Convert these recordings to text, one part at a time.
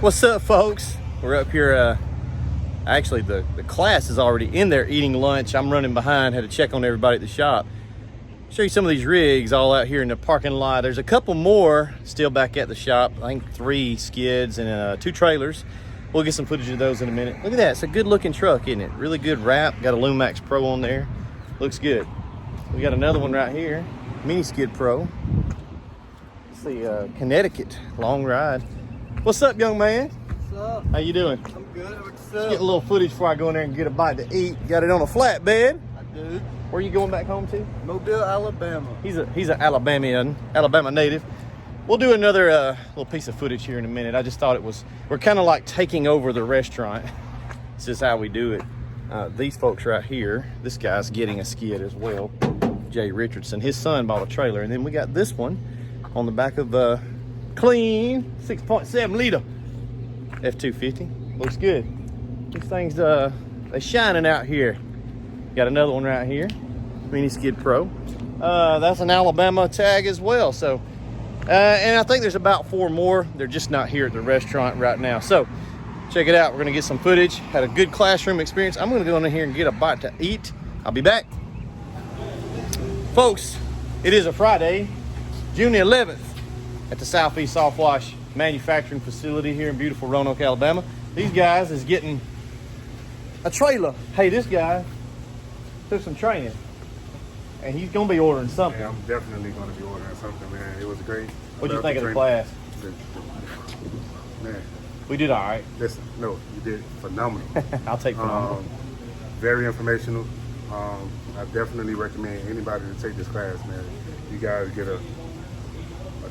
What's up, folks? We're up here. Actually, the class is already in there eating lunch. I'm running behind, had to check on everybody at the shop. Show you some of these rigs all out here in the parking lot. There's a couple more still back at the shop. I think 3 skids and 2 trailers. We'll get some footage of those in a minute. Look at that. It's a good looking truck, isn't it? Really good wrap. Got a Lumax Pro on there. Looks good. We got another one right here. Mini Skid Pro. Let's see, Connecticut. Long ride. What's up, young man? What's up? How you doing? I'm good. What's Let's up? get a little footage before I go in there and get a bite to eat. Got it on a flatbed. I do. Where are you going back home to? Mobile, Alabama. He's an Alabama native. We'll do another little piece of footage here in a minute. I just thought we're kind of like taking over the restaurant. It's just how we do it. These folks right here, this guy's getting a skid as well. Jay Richardson, his son bought a trailer. And then we got this one on the back of a clean 6.7 liter F250. Looks good. These things, they're shining out here. Got another one right here, Mini Skid Pro. That's an Alabama tag as well. So, and I think there's about 4 more. They're just not here at the restaurant right now. So, check it out. We're gonna get some footage. Had a good classroom experience. I'm gonna go in here and get a bite to eat. I'll be back. Folks, it is a Friday, June the 11th, at the Southeast Softwash manufacturing facility here in beautiful Roanoke, Alabama. These guys is getting a trailer. Hey, this guy took some training, and he's gonna be ordering something. Yeah, I'm definitely gonna be ordering something, man. It was great. What'd you think of the class? Man, We did all right. listen, no, you did phenomenal. I'll take phenomenal. Very informational. I definitely recommend anybody to take this class, man. You guys get a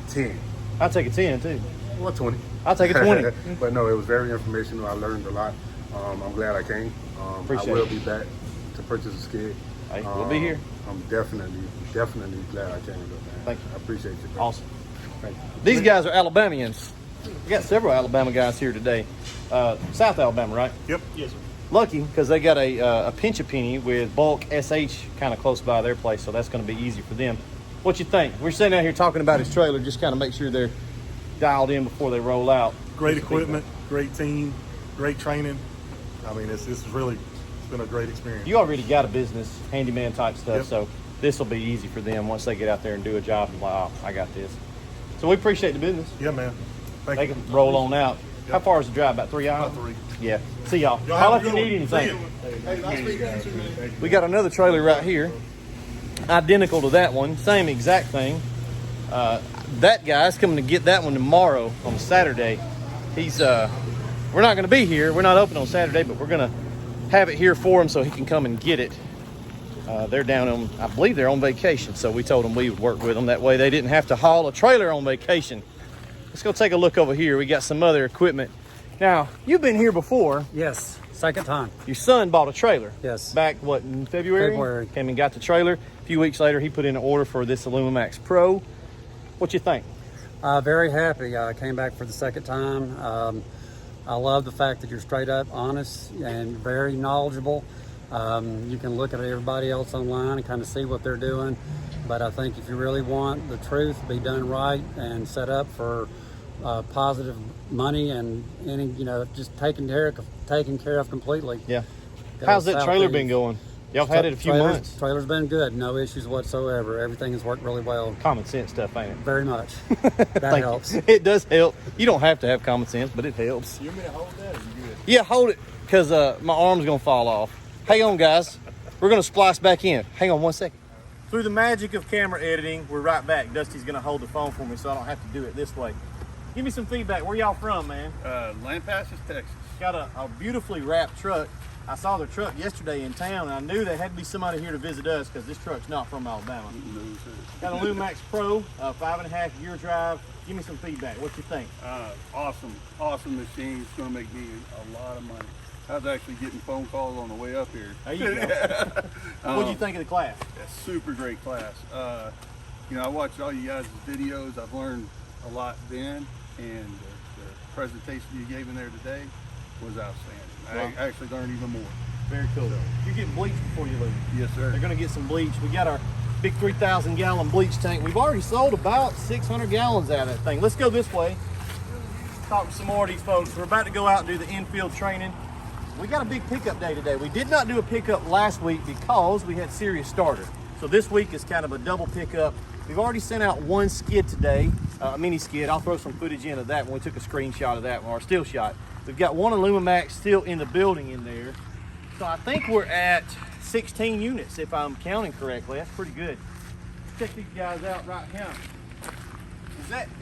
10. I'll take a 10 too. Or 20. I'll take a 20. But no, it was very informational. I learned a lot. I'm glad I came. Appreciate I will it. be back to purchase a skid. Hey, we'll be here. I'm definitely glad I came, man. Thank you. I appreciate you, bro. Awesome. Thank you. These guys are Alabamians. We got several Alabama guys here today. South Alabama, right? Yep. Yes, sir. Lucky because they got a pinch a penny with bulk SH kind of close by their place, so that's going to be easy for them. What you think? We're sitting out here talking about his trailer, just kind of make sure they're dialed in before they roll out. Great equipment, great team, great training. I mean, it's been a great experience. You already got a business, handyman type stuff, Yep. so this will be easy for them once they get out there and do a job. And like, oh, I got this. So we appreciate the business. Yeah, man. They Thank can you. roll on out. How far is the drive? About 3 hours? About 3. Yeah. See y'all. Y'all Holla have if a you good need one. anything. Hey, nice meeting you too, man. We got another trailer right here, identical to that one, same exact thing. That guy's coming to get that one tomorrow on Saturday. He's we're not going to be here. We're not open on Saturday, but we're going to have it here for him so he can come and get it. They're down on, I believe they're on vacation, so we told them we would work with them. That way they didn't have to haul a trailer on vacation. Let's go take a look over here. We got some other equipment. Now, you've been here before. Yes, second time. Your son bought a trailer. Yes. Back, what, in February? February. Came and got the trailer. A few weeks later, he put in an order for this Lumax Pro. What you think? Very happy. I came back for the second time. I love the fact that you're straight up honest and very knowledgeable. You can look at everybody else online and kind of see what they're doing. But I think if you really want the truth, be done right and set up for positive money and any, just taken care of completely. Yeah. Go How's that trailer Southeast. been going? Y'all had it a few months. Trailer's been good. No issues whatsoever. Everything has worked really well. Common sense stuff, ain't it? Very much. That Thank helps. you. It does help. You don't have to have common sense, but it helps. You want me to hold that or you good? Yeah, hold it, because my arm's going to fall off. Hang on, guys. We're going to splice back in. Hang on 1 second. Through the magic of camera editing, we're right back. Dusty's going to hold the phone for me so I don't have to do it this way. Give me some feedback. Where y'all from, man? Lancaster, Texas. Got a beautifully wrapped truck. I saw their truck yesterday in town, and I knew there had to be somebody here to visit us because this truck's not from Alabama. Got a Lumax Pro, 5.5 year drive. Give me some feedback. What you think? Awesome machine. It's going to make me a lot of money. I was actually getting phone calls on the way up here. There you go. What do you think of the class? A super great class. I watched all you guys' videos. I've learned a lot then, and the presentation you gave in there today was outstanding. Wow. I actually learned even more. Very cool. You're getting bleach before you leave. Yes, sir. They're going to get some bleach. We got our big 3,000 gallon bleach tank. We've already sold about 600 gallons out of that thing. Let's go this way. talk to some more of these folks. We're about to go out and do the infield training. We got a big pickup day today. We did not do a pickup last week because we had serious starter. So this week is kind of a double pickup. We've already sent out one skid today, a mini skid. I'll throw some footage into that when we took a screenshot of that one, or a still shot. We've got one Illumimax still in the building in there. So I think we're at 16 units if I'm counting correctly. That's pretty good. Check these guys out right here.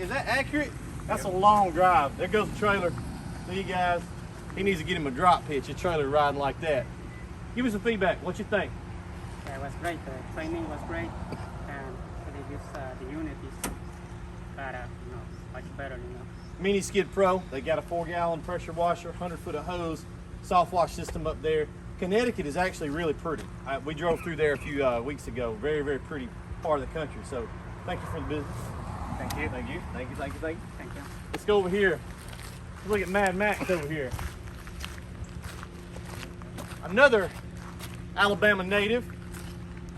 Is that accurate? That's a long drive. There goes the trailer. See you guys. He needs to get him a drop pitch, a trailer riding like that. Give me some feedback. What you think? Yeah, it was great. The training was great, and the unit is better, much better, Mini Skid Pro. They got a 4-gallon pressure washer, 100-foot of hose, Softwash system up there. Connecticut is actually really pretty. We drove through there a few weeks ago. Very, very pretty part of the country. So thank you for the business. Thank you. Thank you. Thank you. Thank you. Thank you. Thank you. Let's go over here. Look at Mad Max over here. Another Alabama native.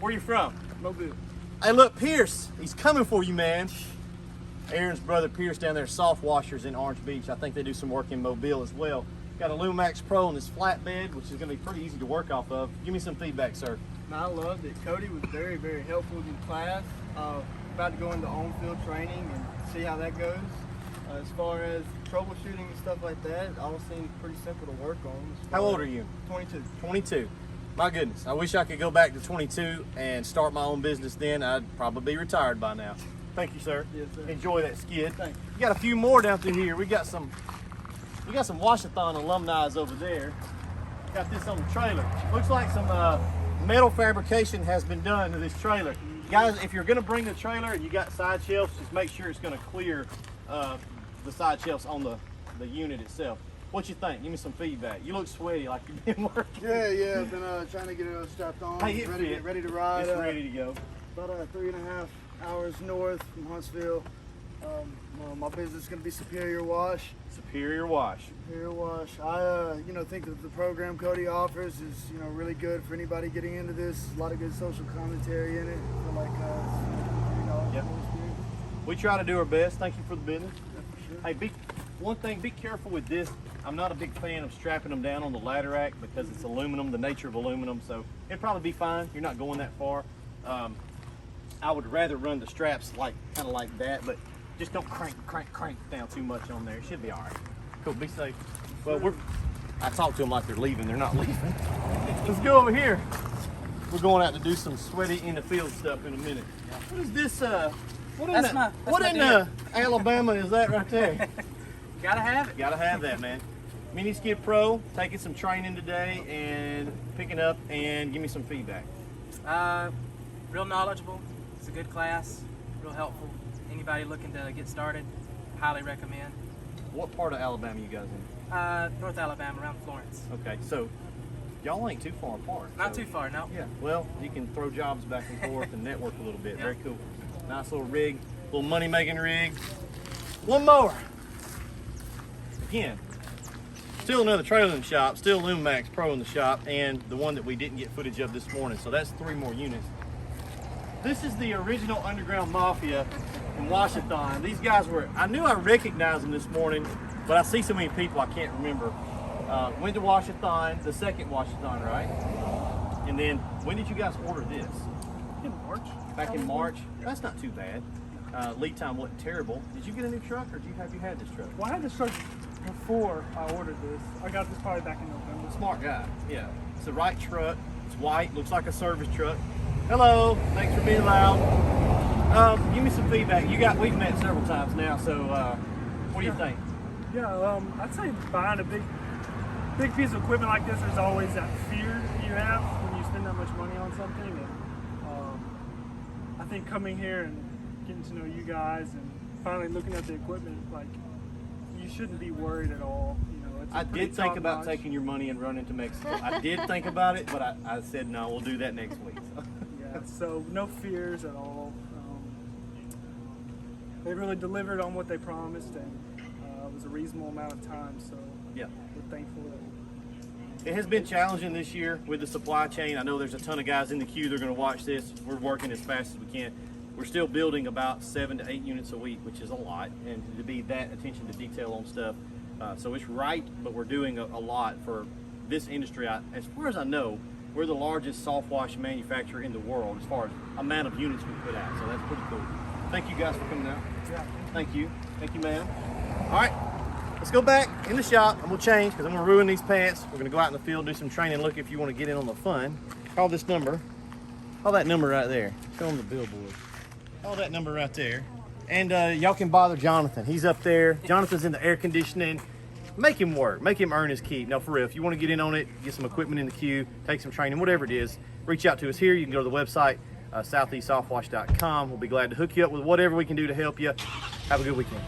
Where you from? Mobile. Hey, look, Pierce. He's coming for you, man. Aaron's brother Pierce down there, Soft Washers in Orange Beach. I think they do some work in Mobile as well. Got a Illumimax Pro on this flatbed, which is going to be pretty easy to work off of. Give me some feedback, sir. I loved it. Cody was very, very helpful in class. About to go into on-field training and see how that goes. As far as troubleshooting and stuff like that, it all seems pretty simple to work on. How old are you? 22. 22. My goodness, I wish I could go back to 22 and start my own business then. I'd probably be retired by now. Thank you, sir. Yes, sir. Enjoy that skid. Thanks. We got a few more down through here. We got some Washathon alumni over there. Got this on the trailer. Looks like some metal fabrication has been done to this trailer. Guys, if you're gonna bring the trailer and you got side shelves, just make sure it's gonna clear the side shelves on the unit itself. What you think? Give me some feedback. You look sweaty like you've been working. Yeah. I've been trying to get it strapped on. Hey, it ready to ride. It's ready to go. About 3.5 hours north from Huntsville. My business is going to be Superior Wash. Superior Wash. Superior Wash. I think that the program Cody offers is really good for anybody getting into this. A lot of good social commentary in it. I feel like Yep. We try to do our best. Thank you for the business. Hey, one thing, be careful with this. I'm not a big fan of strapping them down on the ladder rack because it's aluminum, the nature of aluminum, so it'd probably be fine. You're not going that far. I would rather run the straps kind of like that, but just don't crank down too much on there. It should be all right. Cool, be safe. Well, I talk to them like they're leaving. They're not leaving. Let's go over here. We're going out to do some sweaty in the field stuff in a minute. What is this? What in Alabama is that right there? Gotta have it. Gotta have that, man. Mini Skid Pro, taking some training today and picking up, and give me some feedback. Real knowledgeable. It's a good class. Real helpful. Anybody looking to get started, highly recommend. What part of Alabama you guys in? North Alabama, around Florence. Okay, so y'all ain't too far apart. Not so, too far, no. Yeah, well, you can throw jobs back and forth and network a little bit. Yeah. Very cool. Nice little rig, little money-making rig. One more. Again, still another trailer in the shop, still Illumimax Pro in the shop, and the one that we didn't get footage of this morning. So that's 3 more units. This is the original Underground Mafia in Washathon. These guys I knew I recognized them this morning, but I see so many people I can't remember. Went to Washathon, the second Washathon, right? And then, when did you guys order this? In March. Back in March? That's not too bad. Lead time wasn't terrible. Did you get a new truck, or have you had this truck? Well, I had this truck before I ordered this. I got this probably back in November. Smart guy, yeah. It's the right truck. It's white, looks like a service truck. Hello, thanks for being loud. Give me some feedback. We've met several times now, so what do you think? Yeah, I'd say buying a big piece of equipment like this, there's always that fear you have when you spend that much money on something. And I think coming here and getting to know you guys and finally looking at the equipment, you shouldn't be worried at all. I did think about taking your money and running to Mexico. I did think about it, but I said no, we'll do that next week. Yeah, so no fears at all. They really delivered on what they promised, and it was a reasonable amount of time, so yeah, we're thankful that it has been challenging this year with the supply chain. I know there's a ton of guys in the queue that are going to watch this. We're working as fast as we can. we're still building about 7 to 8 units a week, which is a lot, and to be that attention to detail on stuff. So it's right, but we're doing a lot for this industry. As far as I know, we're the largest soft wash manufacturer in the world as far as amount of units we put out. So that's pretty cool. Thank you guys for coming out. Yeah. Thank you, ma'am. All right, let's go back in the shop. I'm gonna change because I'm gonna ruin these pants. We're gonna go out in the field, do some training. Look, if you want to get in on the fun, call this number. Call that number right there. Show them the billboard. Call that number right there. And y'all can bother Jonathan. He's up there. Jonathan's in the air conditioning. Make him work. Make him earn his keep. Now, for real, if you want to get in on it, get some equipment in the queue, take some training, whatever it is, reach out to us here. You can go to the website, southeastsoftwash.com. We'll be glad to hook you up with whatever we can do to help you. Have a good weekend.